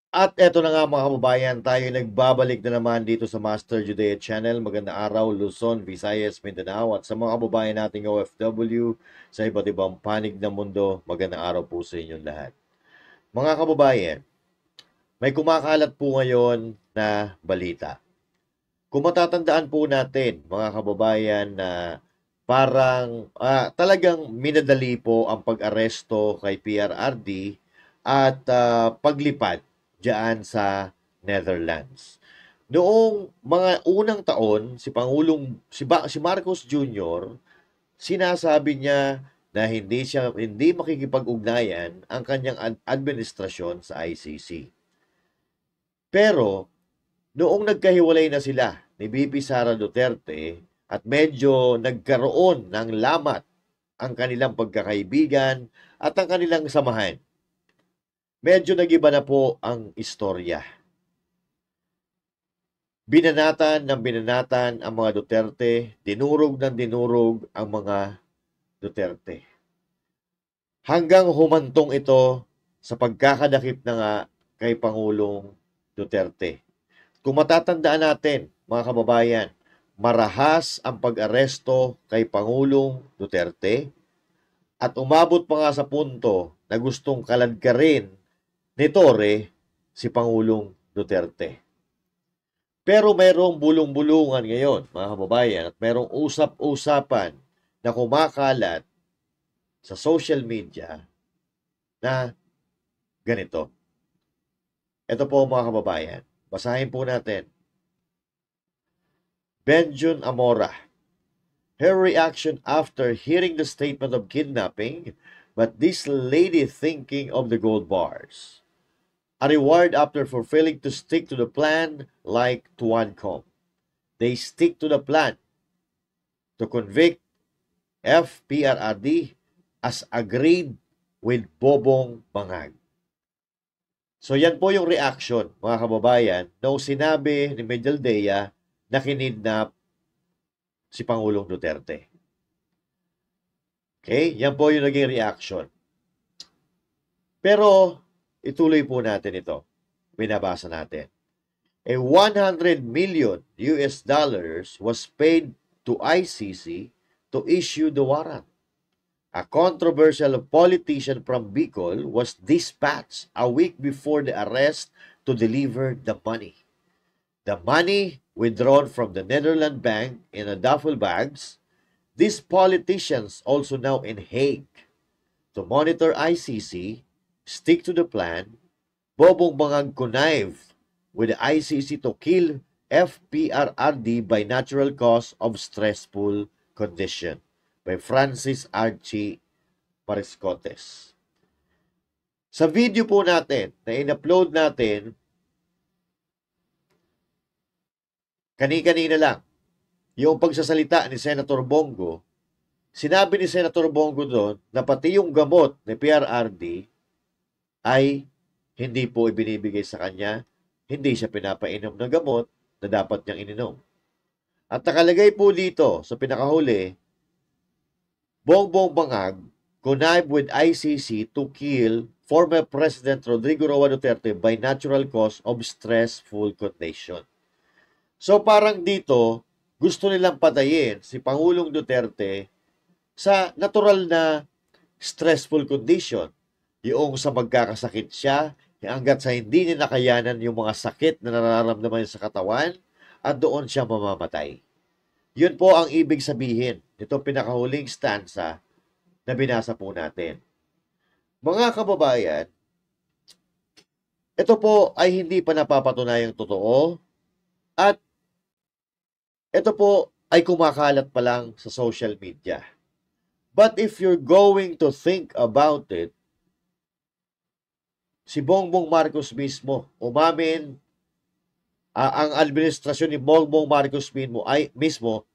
At eto na nga mga kababayan, tayo nagbabalik na naman dito sa Master Judea Channel. Magandang araw, Luzon, Visayas, Mindanao at sa mga kababayan nating OFW sa iba't ibang panig ng mundo. Magandang araw po sa inyong lahat. Mga kababayan, may kumakalat po ngayon na balita. Kung matatandaan po natin, mga kababayan, na parang talagang minadali po ang pag-aresto kay PRRD at paglipad diyan sa Netherlands. Noong mga unang taon, si Marcos Jr. sinasabi niya na hindi makikipag-ugnayan ang kanyang administrasyon sa ICC. Pero noong nagkahiwalay na sila ni VP Sara Duterte at medyo nagkaroon ng lamat ang kanilang pagkakaibigan at ang kanilang samahan, medyo nagiba na po ang istorya. Binanatan ng binanatan ang mga Duterte, dinurog ng dinurog ang mga Duterte. Hanggang humantong ito sa pagkakadakip na nga kay Pangulong Duterte. Kung matatandaan natin, mga kababayan, marahas ang pag-aresto kay Pangulong Duterte at umabot pa nga sa punto na gustong kaladkarin ni Torre si Pangulong Duterte. Pero mayroong bulong-bulungan ngayon, mga kababayan, at mayroong usap-usapan na kumakalat sa social media na ganito. Ito po mga kababayan, basahin po natin. Benjun Amora, her reaction after hearing the statement of kidnapping, but this lady thinking of the gold bars. A reward after fulfilling to stick to the plan like Tuancom. They stick to the plan to convict FPRRD as agreed with Bobong Bangag. So yan po yung reaction, mga kababayan, nung sinabi ni Medaldea na kinidnap si Pangulong Duterte. Okay? Yan po yung naging reaction. Pero ituloy po natin ito. Binabasa natin. A 100 million US dollars was paid to ICC to issue the warrant. A controversial politician from Bicol was dispatched a week before the arrest to deliver the money. The money withdrawn from the Netherlands bank in a duffel bags. These politicians also now in Hague to monitor ICC, stick to the plan. Bobong Bangag connived with the ICC to kill FPRRD by natural cause of stressful condition by Francis Archie Pariscotes. Sa video po natin na in-upload natin, kani-kanina lang, yung pagsasalita ni Senator Bongo, sinabi ni Senator Bongo doon na pati yung gamot ni PRRD ay hindi po ibinibigay sa kanya, hindi siya pinapainom ng gamot na dapat niyang ininom. At nakalagay po dito sa pinakahuli, Bongbong Bangag connived with ICC to kill former President Rodrigo Roa Duterte by natural cause of stressful condition. So parang dito, gusto nilang patayin si Pangulong Duterte sa natural na stressful condition. Yung sa magkakasakit siya, hanggat sa hindi niya nakayanan yung mga sakit na nararamdaman niya sa katawan, at doon siya mamamatay. Yun po ang ibig sabihin nitong pinakahuling stanza na binasa po natin. Mga kababayan, ito po ay hindi pa napapatunayang totoo at ito po ay kumakalat pa lang sa social media. But if you're going to think about it, si Bongbong Marcos mismo umamin, ang administrasyon ni Bongbong Marcos mismo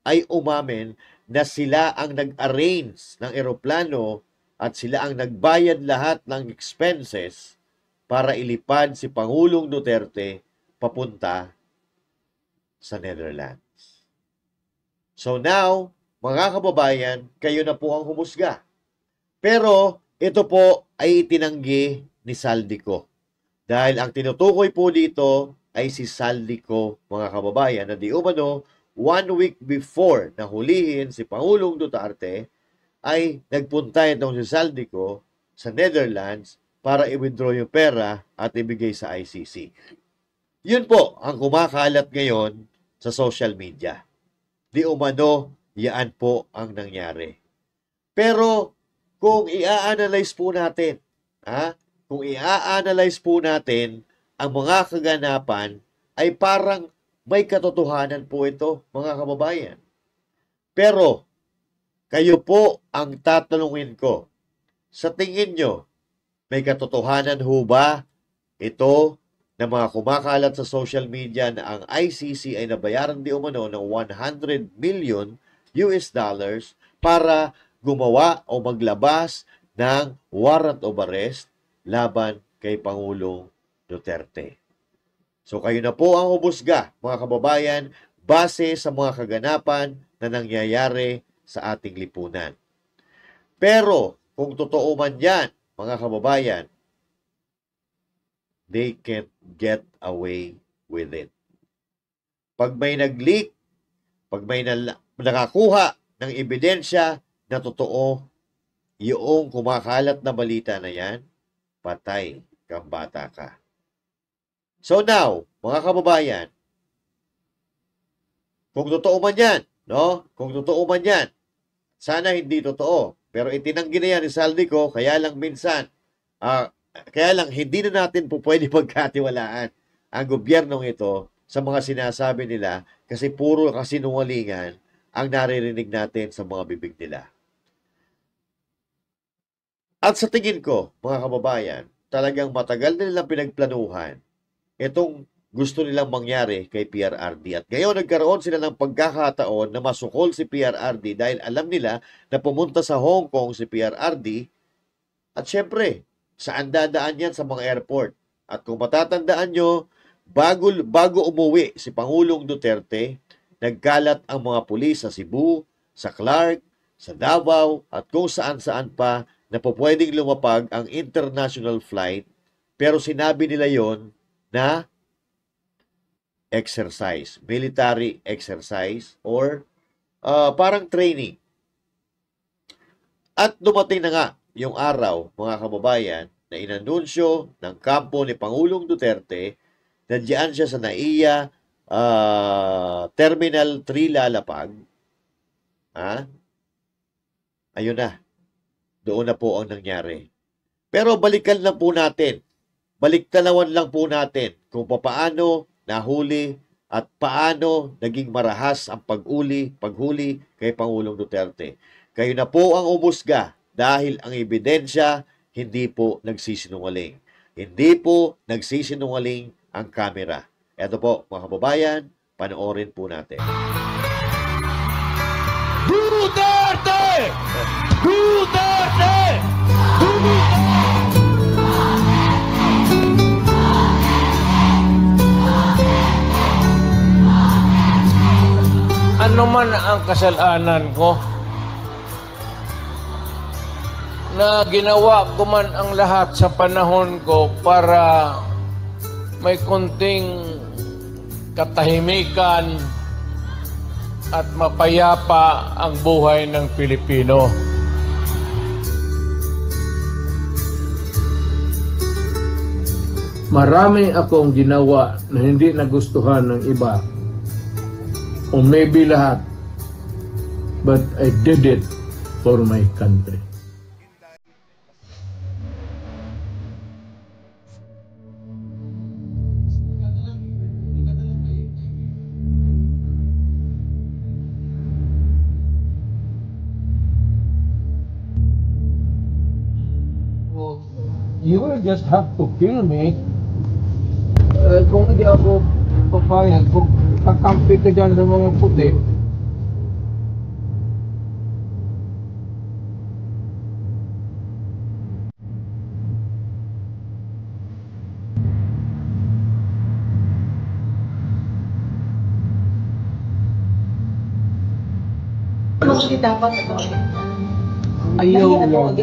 ay umamin na sila ang nag-arrange ng eroplano at sila ang nagbayad lahat ng expenses para ilipad si Pangulong Duterte papunta sa Netherlands. So now, mga kababayan, kayo na po ang humusga. Pero ito po ay itinanggi ni Saldico. Dahil ang tinutukoy po dito ay si Saldico, mga kababayan, na di umano 1 week before na hulihin si Pangulong Duterte ay nagpunta itong si Saldico sa Netherlands para i-withdraw yung pera at ibigay sa ICC. Yun po ang kumakalat ngayon sa social media. Di umano, yaan po ang nangyari. Pero kung i-analyze po natin, kung i-analyze po natin ang mga kaganapan, ay parang may katotohanan po ito, mga kababayan. Pero kayo po ang tatanungin ko, sa tingin nyo, may katotohanan ho ba ito na mga kumakalat sa social media na ang ICC ay nabayaran di umano ng $100 million para gumawa o maglabas ng warrant of arrest laban kay Pangulong Duterte. So kayo na po ang humusga, mga kababayan, base sa mga kaganapan na nangyayari sa ating lipunan. Pero kung totoo man yan, mga kababayan, they can't get away with it. Pag may nag-leak, pag may nakakuha ng ebidensya na totoo, yung kumakalat na balita na yan, patay kang bata ka. So now, mga kababayan, kung totoo man yan, no? Kung totoo man yan, sana hindi totoo. Pero itinanggi na yan ni Saldico, kaya lang minsan, kaya lang hindi na natin po pwede pagkatiwalaan ang gobyernong ito sa mga sinasabi nila kasi puro kasinungalingan ang naririnig natin sa mga bibig nila. At sa tingin ko, mga kababayan, talagang matagal na nilang pinagplanuhan itong gusto nilang mangyari kay PRRD. At ngayon nagkaroon sila ng pagkakataon na masukol si PRRD dahil alam nila na pumunta sa Hong Kong si PRRD at syempre, saan dadaan yan sa mga airport. At kung matatandaan nyo, bago umuwi si Pangulong Duterte, nagkalat ang mga pulis sa Cebu, sa Clark, sa Davao, at kung saan-saan pa na pwedeng lumapag ang international flight. Pero sinabi nila yon na exercise, military exercise, or parang training. At dumating na nga yung araw, mga kababayan, na inanunsyo ng kampo ni Pangulong Duterte na diyan siya sa NAIA Terminal 3 lalapag. Ayun na. Doon na po ang nangyari. Pero balikan lang po natin. Baliktanawan lang po natin kung paano nahuli at paano naging marahas ang paghuli kay Pangulong Duterte. Kayo na po ang umusga dahil ang ebidensya hindi po nagsisinungaling. Hindi po nagsisinungaling ang kamera. Ito po, mga kababayan, panoorin po natin. Duterte! Duterte! Ano man ang kasalanan ko, na ginawa ko man ang lahat sa panahon ko para may konting katahimikan at mapayapa ang buhay ng Pilipino. Marami akong ginawa na hindi nagustuhan ng iba. O maybe lahat. But I did it for my country. You will just have to kill me. Kung hindi ako papayag, kung kakampi ka dyan sa mga puti. Hindi dapat ito. Ayaw mo.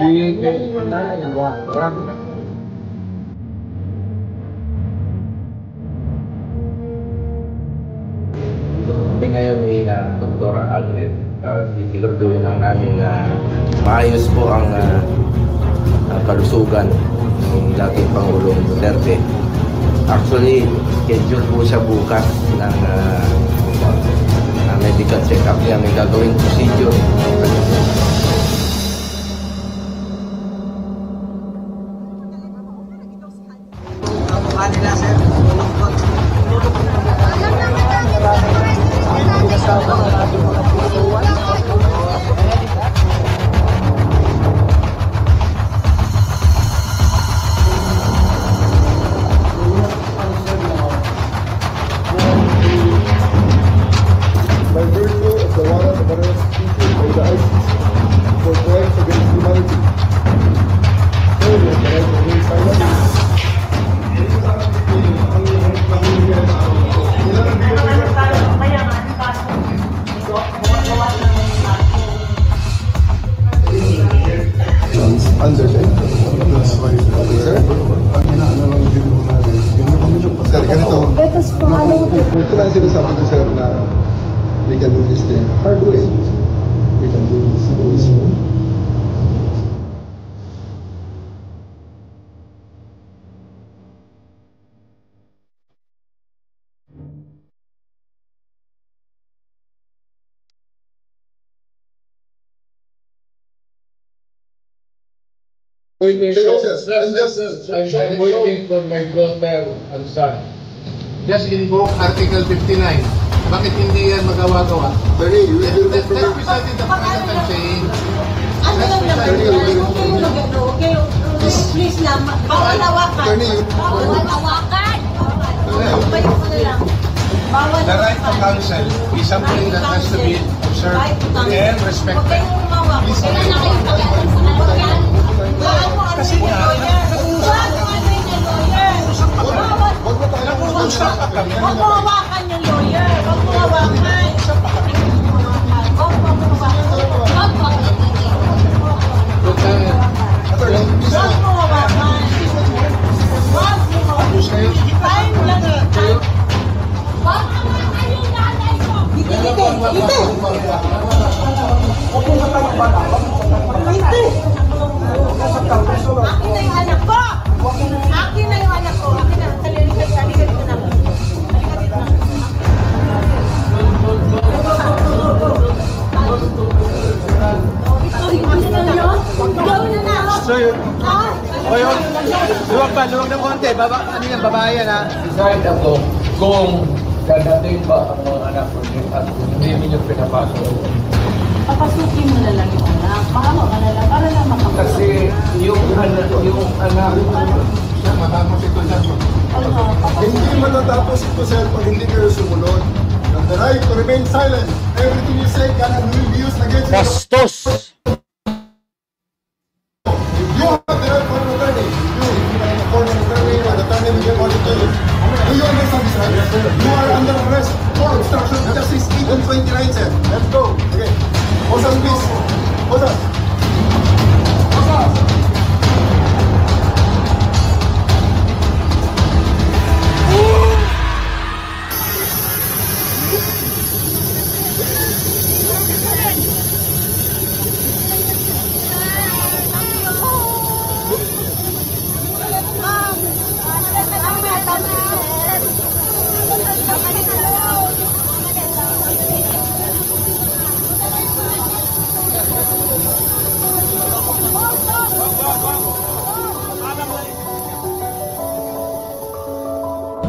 kami ngayon ni Dr. Agnet. Siguraduhin lang namin na maayos po ang kalusugan ng dating Pangulong Duterte. Actually, schedule po siya bukas ng medical check-up niya. May gagawin procedure. By virtue of the warrant of arrest issued by the ICC for crimes against humanity. So, we have the right to remain silent. Under the sir, ganito. Ito lang sinasabi ko, sir, na we can do this thing hard way. We can do this. I'm just- waiting for my daughter and son. Just invoke Article 59. Bakit hindi yan magawa-gawa? Attorney, you will That's precisely the point that I'm saying. Ano lang naman, huwag kayo mag-ano, huwag kayo, please lang, bawal hawakan. Attorney, Bawal hawakan. Kayo ko na lang. Bawal The right to hawakan. counsel is something that has to be observed and Huwag respected. kayong umawak. Please, Kailan na kayong pag-alam sa kanya? Bawal mo ano yung lawyer. Bawal mo ano yung lawyer. Bawal. wag mo tayo Mag-usap pa kami. Huwag mo hawakan yung lawyer. Huwag mo hawakan. Huwag mo hawakan. Huwag mo hawakan. Attorney, please. Huwag mo hawakan. Huwag mo hawakan. Time lang eh. Time. Huwag mo hawakan yung nanay ko. Dito, dito, dito. Akin na yung anak ko. Akin na yung anak ko. Akin na. Halika dito na. Halika dito na. Gawin na na. So yun. O yun. Luwag ng konti. Ano yan? Babae yan, ha? Decide ako kung dadating ba ang mga anak ko at hindi niyo pinapasok. Papasukin mo na lang yung anak. Mahawa ka na lang para lang makapasok. Kasi yung anak Matapos ito dyan. Hindi matatapos ito, sir, pag hindi kayo sumunod. You have the right to remain silent. Everything you say can and will be used against you. Bastos! You have the right for an attorney. If you are for an attorney, or the attorney will get what to you. Do you understand this, right? You are under arrest for obstruction of justice 8 and 29, sir. Let's go. Okay. Osas, please. Osas. Osas.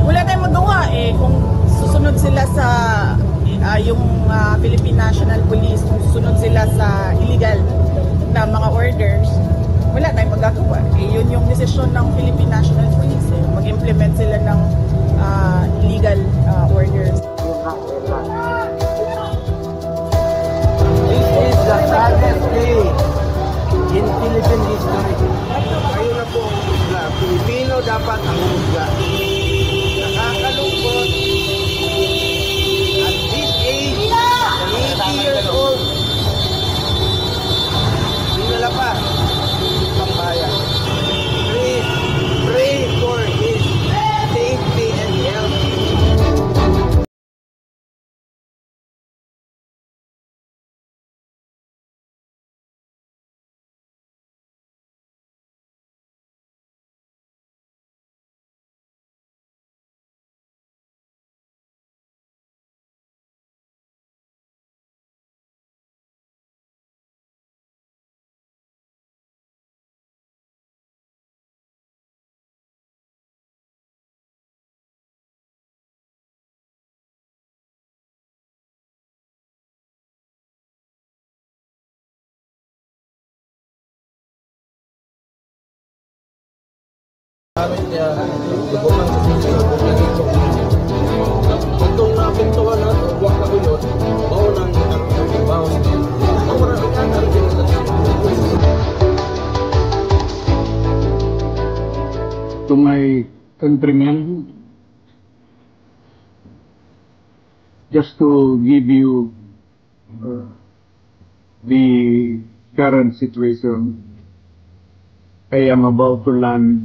Wala tayong magawa eh kung susunod sila sa Philippine National Police, kung susunod sila sa illegal na mga orders, wala tayong magagawa. Eh, yun yung desisyon ng Philippine National Police. Eh. Mag-implement sila ng illegal orders. This is the saddest day in Philippine history. Kayo na po ang husga. Pilipino dapat ang husga. Nakakalungkot. At this age, 80 years old, dinala pa ang bayan. Please, pray for his safety and health. Amin niya, lubungan sa lubong lagi ko. Itong napintuan na ito, huwag na ko yun, bawo nang bawo din. Ang marami ka na rin sa To my countrymen, just to give you the current situation, I am about to land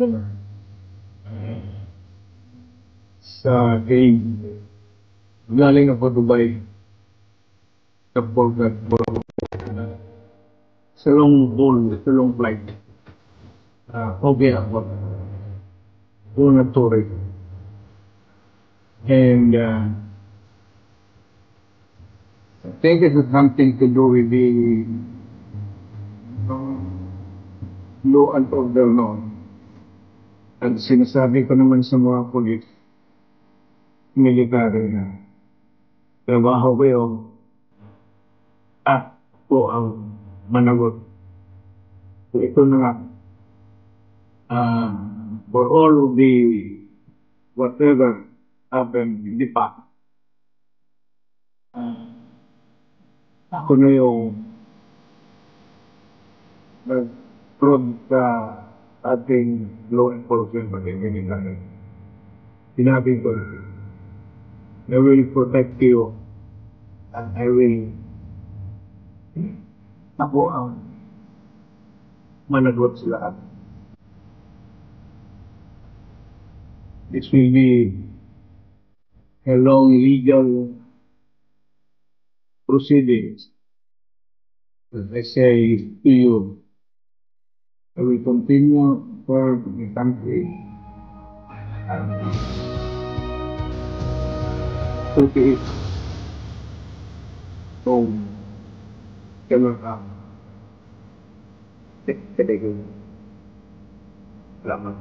sa Hague. Galing ako Dubai. Tapos sa long haul, sa long flight. Okay ako. Una Torre. And I think it has something to do with the law and order noon. At sinasabi ko naman sa mga pulis, military na trabaho kayo at po ang managot. So ito na nga, for all of the whatever happened in the past, ako na yung nag-prod sa ating law enforcement pag-ibigay. Sinabi ko, I will protect you and I will ako ang managot sa lahat. This will be a long legal proceedings. As I say to you, I will continue for the country. Okay. So, salamat.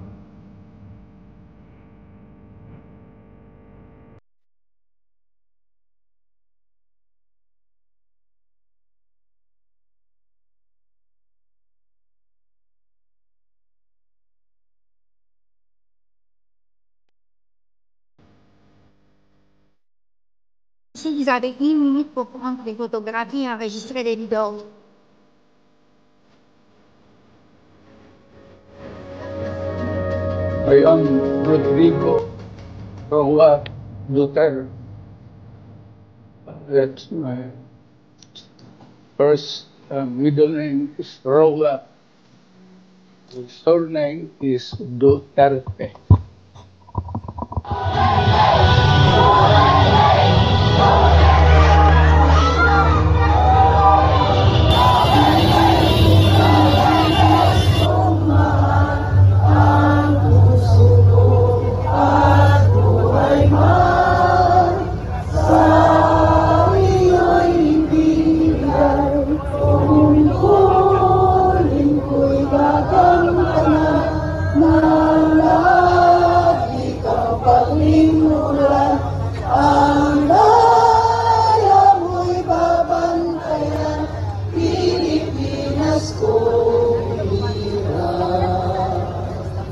Sì, scusate, in un po' anche di fotografia registrare video. I am Rodrigo Roa Duterte. That's my first middle name is Roa. The surname is Duterte.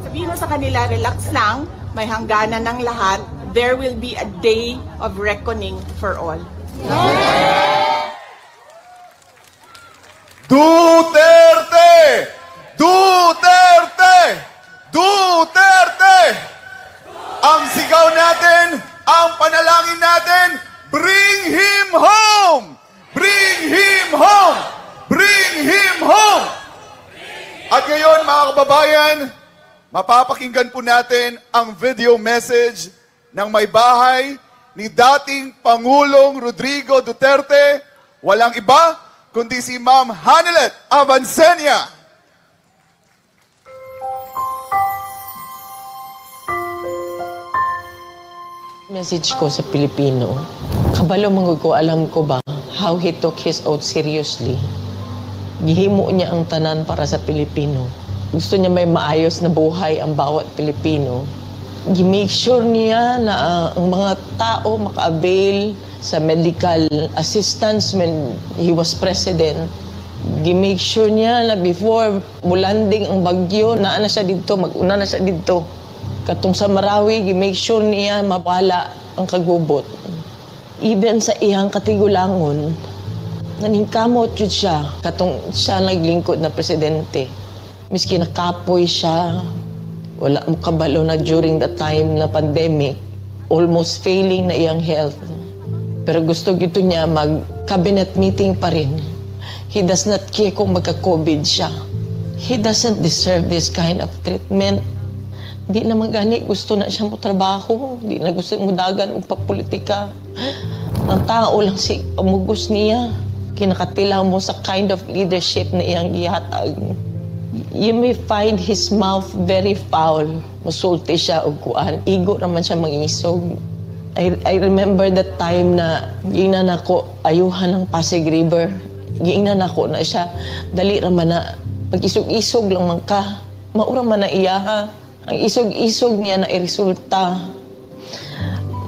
Sabihin mo sa kanila, relax lang, may hangganan ng lahat. There will be a day of reckoning for all. Duterte! Duterte! Duterte! Ang sigaw natin, ang panalangin natin, bring him home! Bring him home! Bring him home! At ngayon, mga kababayan, mapapakinggan po natin ang video message ng may bahay ni dating Pangulong Rodrigo Duterte, walang iba kundi si Ma'am Hanelet Avancenia. Message ko sa Pilipino, kabalo mangod ko, alam ko ba how he took his oath seriously. Gihimo niya ang tanan para sa Pilipino. Gusto niya may maayos na buhay ang bawat Pilipino. Gi-make sure niya na ang mga tao maka-avail sa medical assistance when he was president. Gi-make sure niya na before mulanding ang bagyo, naana siya dito, mag-una na siya dito. Katong sa Marawi, make sure niya mabala ang kagubot. Even sa iyang katigulangon, naningkamot yun siya. Katong siya naglingkod na presidente. Miski nakapoy siya, wala mo kabalo na during the time na pandemic, almost failing na iyang health. Pero gusto gito niya mag-cabinet meeting pa rin. He does not care kung magka-COVID siya. He doesn't deserve this kind of treatment. Di naman gani, gusto na siya mo trabaho. Di na gusto mo dagan o papolitika. Ang tao lang si amugos niya. Kinakatilaw mo sa kind of leadership na iyang gihatag. You may find his mouth very foul. Masulti siya o kuan. Igo naman siya mangisog. I remember that time na giingnan ako ayuhan ng Pasig River. Giingnan ako na siya. Dali raman na pag-isog-isog lang man ka. Maura man na iya ha. Ang isog-isog niya na iresulta.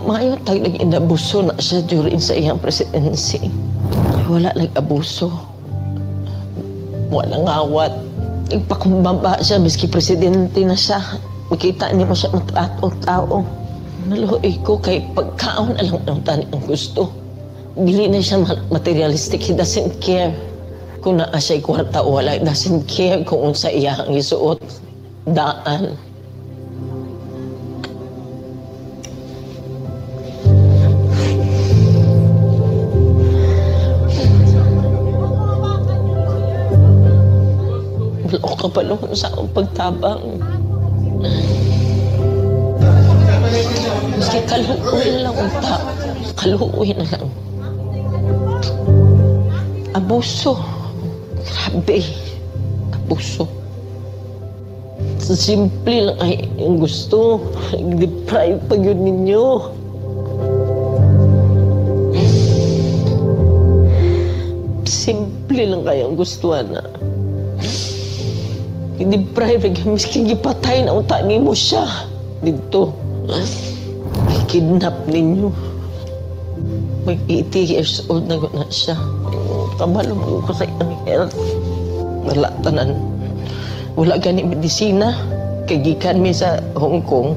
Maayo taglag inabuso na siya during sa iyang presidency. Wala nag-abuso. Walang awat. Nagpakumbaba siya, miski presidente na siya. Makita niyo mo siya matrato-tao. Naluhoy ko kay pagkaon na lang ng tani ang gusto. Dili na siya materialistic. He doesn't care kung naa siya'y kwarta o wala. He doesn't care kung unsa iya ang isuot. Daan. Wala ko kapalong sa akong pagtabang. Maski kaluoy na lang unta. Kaluoy na lang. Abuso. Grabe. Abuso. Simple lang ay yung gusto. Deprive pa yun ninyo. Simple lang kayang gustuhan na. I-deprive, miski gipatay na unta mo siya. Dito. I-kidnap ninyo. May 80 years old na na siya. Kabalong ko sa iyang health. Wala tanan. Wala gani medisina. Kagikan mi sa Hong Kong.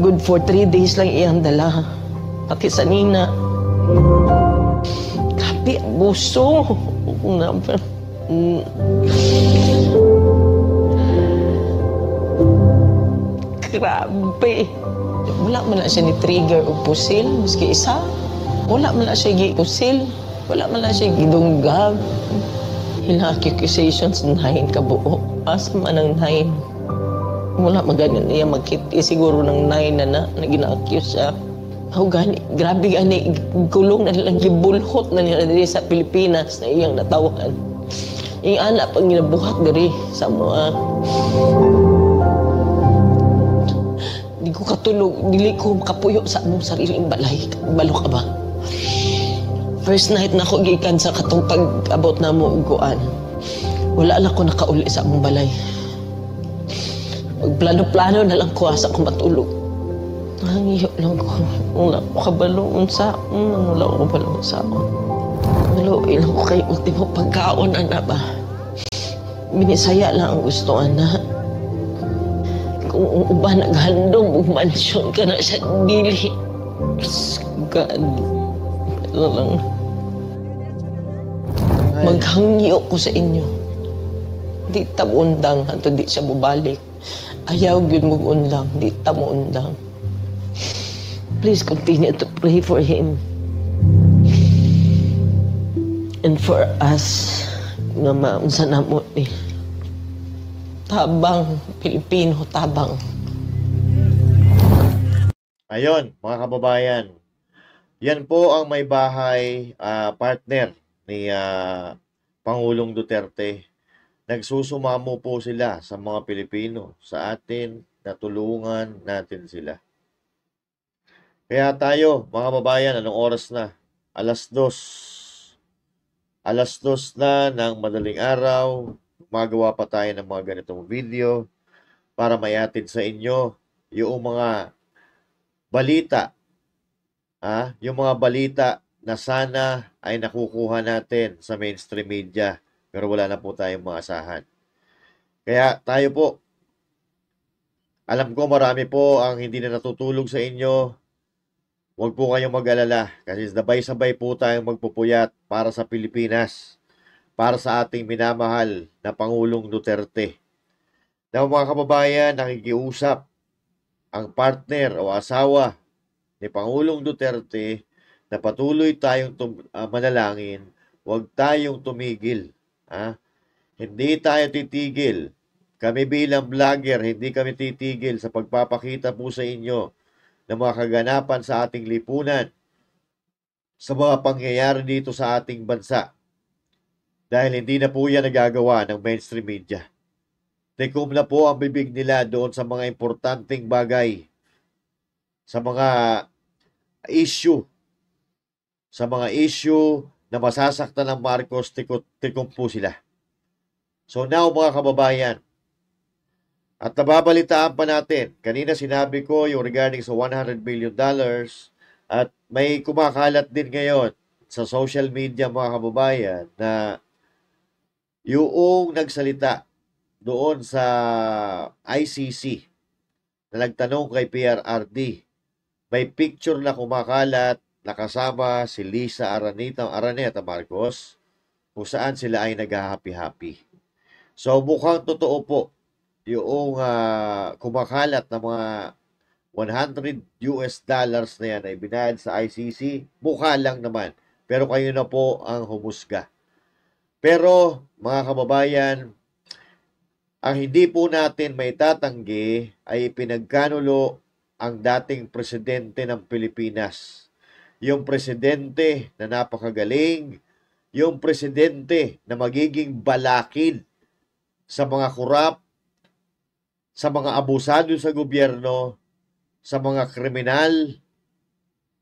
Good for 3 days lang iyang dala. Pati sa nina. Grabe, abuso. Grabe. Wala man na siya ni trigger o pusil, maski isa. Wala man na siya gi-pusil. Wala man na siya gidunggab. Hila accusations 9 kabuo. Asa man ang 9. Wala maganin niya magkiti. Siguro ng 9 na gina-accuse siya. Oh, gani, grabe gani. Gulong na nilang gibulhot na nila diri sa Pilipinas na iyang natawan. Yung anak pang ginabuhat diri sa mga... Di ko katulog, dili ko makapuyo sa among sariling balay. Balo ka ba? First night na ako gikan sa katong pag-abot na mo uguan. Wala lang ko nakauli sa among balay. Magplano-plano na lang ko asa ko matulog. Nangiyo lang ko. Wala ko kabalo unsa. Wala ko kabalo unsa. Wala ilang ko kay ultimo pagkaon ana ba. Binisaya lang ang gusto ana. Kung uba naghandom ug mansyon ka na sa dili. God. Ano lang. Maghangyo ko sa inyo. Di ta mo undang hanto di siya bubalik. Ayaw gyud mo undang, di ta mo undang. Please continue to pray for him. And for us nga maunsa na mo ni. Tabang, Pilipino, tabang. Ayon, mga kababayan. Yan po ang may bahay partner ni Pangulong Duterte. Nagsusumamo po sila sa mga Pilipino, sa atin, natulungan natin sila. Kaya tayo, mga kababayan, anong oras na? 2:00. 2:00 na ng madaling araw. Magawa pa tayo ng mga ganitong video para mayatid sa inyo yung mga balita. Yung mga balita na sana ay nakukuha natin sa mainstream media pero wala na po tayong maasahan. Kaya tayo po, Alam ko marami po ang hindi na natutulog sa inyo. Huwag po kayong mag-alala kasi sabay-sabay po tayong magpupuyat para sa Pilipinas, para sa ating minamahal na Pangulong Duterte. Na mga kababayan, nakikiusap ang partner o asawa ni Pangulong Duterte na patuloy tayong manalangin, huwag tayong tumigil. Ha? Hindi tayo titigil. Kami bilang vlogger, hindi kami titigil sa pagpapakita po sa inyo ng mga kaganapan sa ating lipunan, sa mga pangyayari dito sa ating bansa. Dahil hindi na po yan nagagawa ng mainstream media. Tikom na po ang bibig nila doon sa mga importanteng bagay, sa mga issue na masasaktan ng Marcos, tikom po sila. So now mga kababayan, at nababalitaan pa natin, kanina sinabi ko yung regarding sa $100 billion at may kumakalat din ngayon sa social media mga kababayan na yung nagsalita doon sa ICC na nagtanong kay PRRD, may picture na kumakalat nakasama si Lisa Araneta Marcos kung saan sila ay nag-happy-happy. So mukhang totoo po yung kumakalat na mga $100 na yan ay binayad sa ICC, mukha lang naman. Pero kayo na po ang humusga. Pero mga kababayan, ang hindi po natin may tatanggi ay pinagkanulo ang dating presidente ng Pilipinas. Yung presidente na napakagaling, yung presidente na magiging balakid sa mga kurap, sa mga abusado sa gobyerno, sa mga kriminal.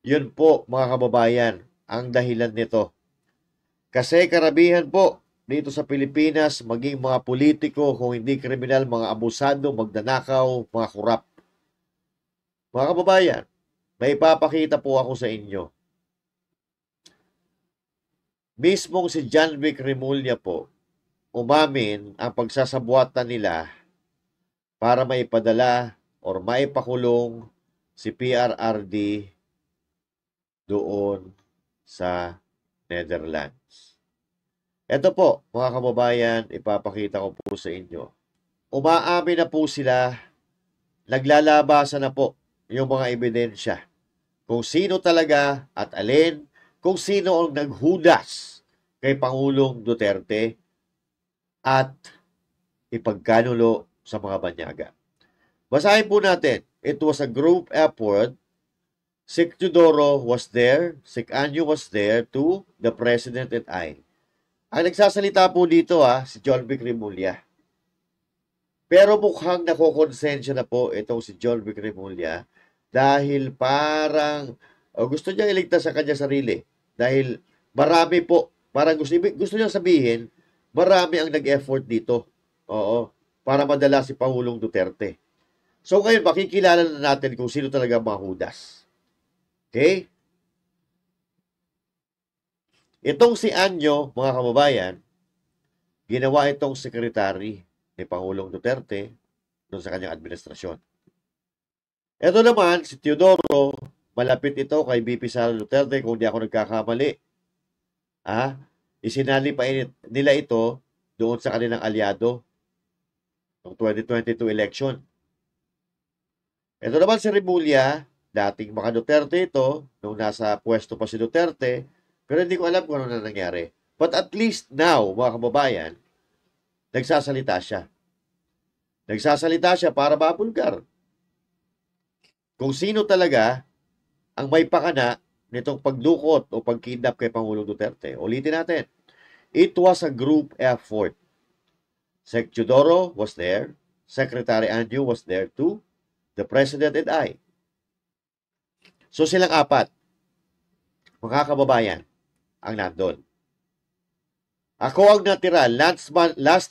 Yun po mga kababayan ang dahilan nito. Kasi karamihan po dito sa Pilipinas, maging mga politiko, kung hindi kriminal, mga abusado, magdanakaw, mga kurap. Mga kababayan, may ipapakita po ako sa inyo. Mismong si John Vic Remulla po, umamin ang pagsasabuatan nila para maipadala or maipakulong si PRRD doon sa Netherlands. Ito po, mga kababayan, ipapakita ko po sa inyo. Umaamin na po sila, naglalabasan na po yung mga ebidensya. Kung sino talaga at alin, kung sino ang naghudas kay Pangulong Duterte at ipagkanulo sa mga banyaga. Basahin po natin. It was a group effort. Sik Teodoro was there. Sik Anyo was there too. The President and I. Ang nagsasalita po dito si John Vic Remulla. Pero mukhang nakokonsensya na po itong si John Vic Remulla dahil parang gusto niya iligtas sa kanya sarili. Dahil marami po, parang gusto niya sabihin, marami ang nag-effort dito. Oo. Para madala si Pangulong Duterte. So ngayon, makikilala na natin kung sino talaga mga hudas. Okay? Itong si Anyo, mga kababayan, ginawa itong sekretary ni Pangulong Duterte doon sa kanyang administrasyon. Ito naman, si Teodoro, malapit ito kay BP Sara Duterte kung di ako nagkakamali. Isinali pa nila ito doon sa kanilang alyado ng 2022 election. Ito naman si Remulla, dating mga Duterte ito, nung nasa pwesto pa si Duterte, pero hindi ko alam kung ano na nangyari. But at least now, mga kababayan, nagsasalita siya. Nagsasalita siya para mabulgar. Kung sino talaga ang may pakana nitong pagdukot o pagkidnap kay Pangulong Duterte. Ulitin natin. It was a group effort. Sek Teodoro was there. Secretary Anyo was there too. The President and I. So silang apat, mga kababayan, ang nandun. Ako ang natira, last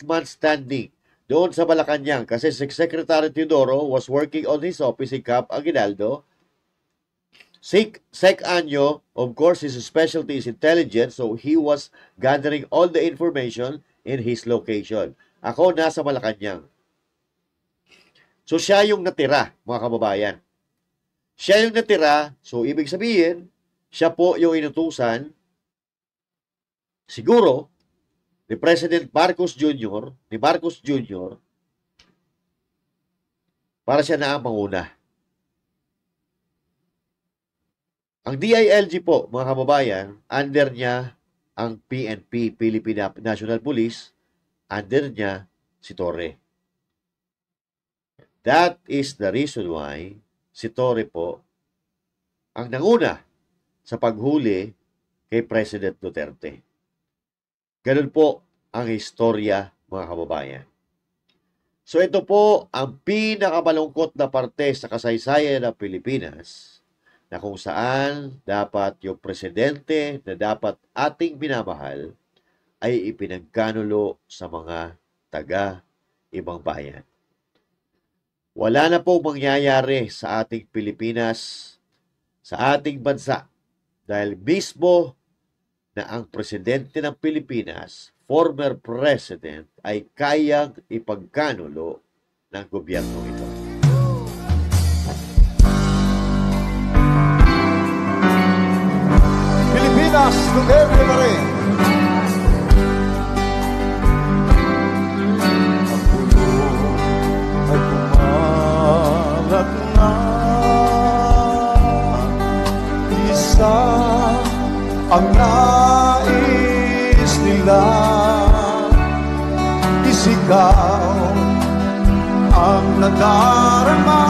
man standing doon sa Malacanang kasi si Secretary Teodoro was working on his office in Camp Aguinaldo. Sek Anyo, of course, his specialty is intelligence, so he was gathering all the information in his location. Ako nasa Malacanang. So siya yung natira, mga kababayan. Siya yung natira, so ibig sabihin, siya po yung inutusan, siguro, ni President Marcos Jr., para siya na ang manguna. Ang DILG po, mga kababayan, under niya ang PNP, Philippine National Police, under niya si Torre. That is the reason why si Torre po ang nanguna sa paghuli kay President Duterte. Ganun po ang istorya, mga kababayan. So ito po ang pinakamalungkot na parte sa kasaysayan ng Pilipinas, na kung saan dapat yung presidente na dapat ating minamahal ay ipinagkanulo sa mga taga-ibang bayan. Wala na po mangyayari sa ating Pilipinas, sa ating bansa, dahil mismo na ang presidente ng Pilipinas, former president, ay kayang ipagkanulo ng gobyerno ito. Pilipinas, Duterte pa rin. Ang pulo ay kumalat na. Isa ang nais nila. Isigaw ang nadarama.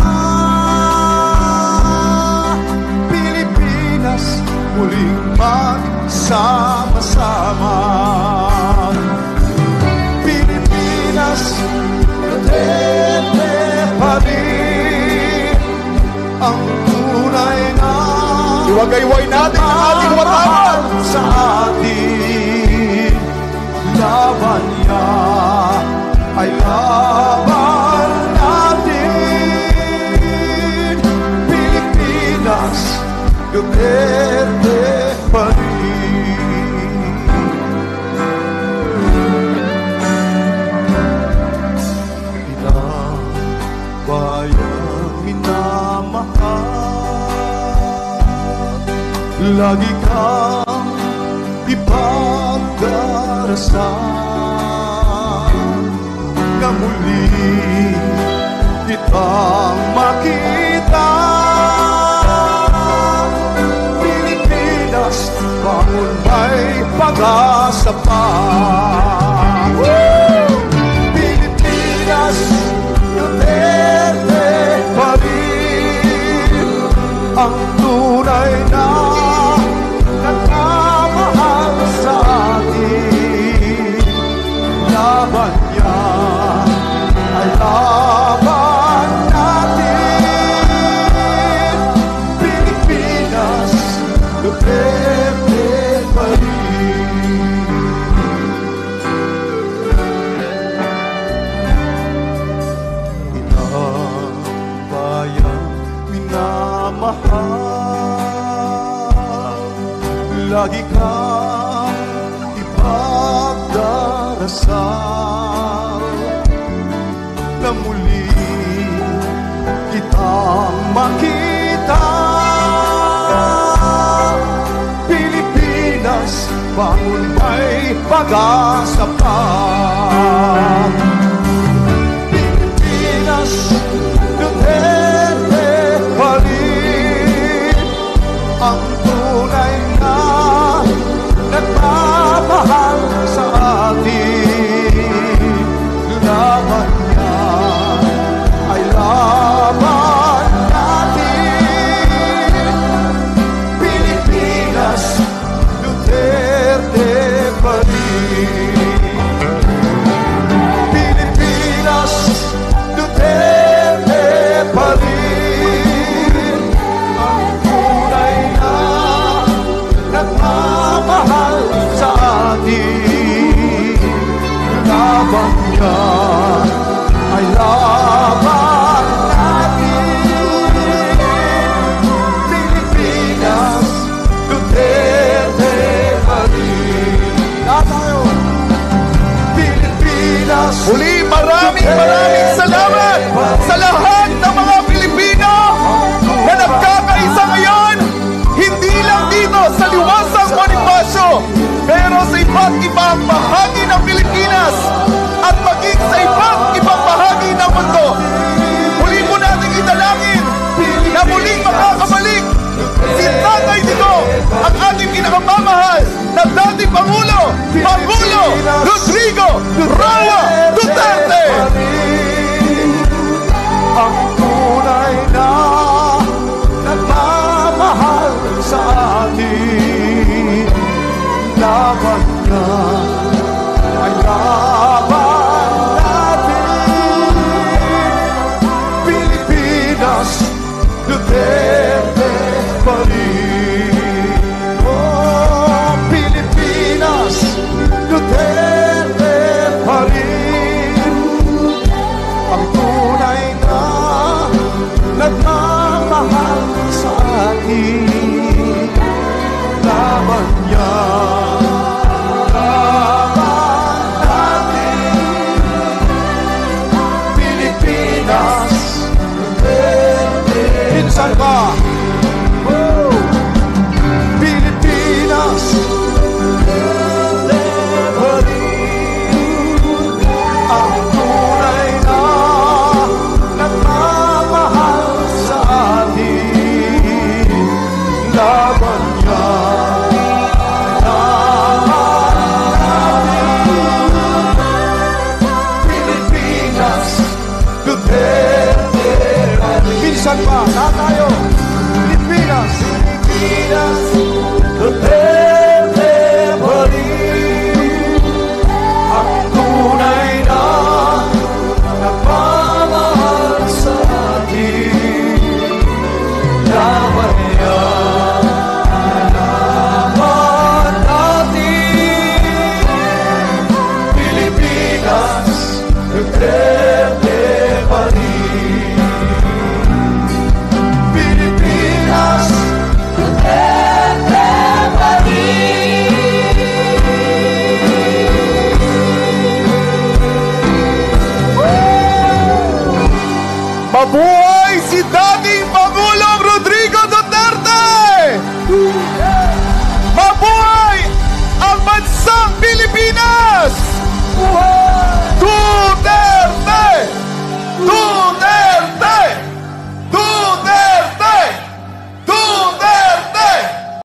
Pilipinas, muling magsama-sama. Pilipinas, Duterte pa rin ang tunay na iwagayway natin ang ating watawan sa atin. Laban niya ay laban natin. Pilipinas, Duterte pa rin. Ilang bayang minamahal, lagi kang ipagdarasal, na muli kitang makita. Bangon may pag-asa pa. Pilipinas, Duterte pa rin ang tunay na nagmamahal sa atin. Laban niya ay laban natin. Pilipinas, Duterte pa rin. Inang bayan minamahal, lagi kang ipagdarasal, na muli kitang makita. Bangon may pag-asa pa. Pilipinas, Duterte pa rin ang tunay na nagmamahal sa atin. Laban niya ay laban natin. Pilipinas, Duterte pa rin. Pilipinas, Duterte pa rin ang tunay na iba't ibang bahagi ng Pilipinas at maging sa iba't ibang bahagi ng mundo. Muli po natin italangin na muling makakabalik si Tatay Digong, ang ating pinakamamahal na dating Pangulo Rodrigo Roa Duterte. Ang tunay na nagmamahal sa atin, laban niya ay laban natin. Pilipinas, Duterte pa rin. Oh, Pilipinas, Duterte pa rin. Ang tunay na nagmamahal sa atin, laban niya, laban natin. Pilipinas, minsan ba? Oh, Pilipinas, pa rin. Ang tunay na nagmamahal sa atin, laban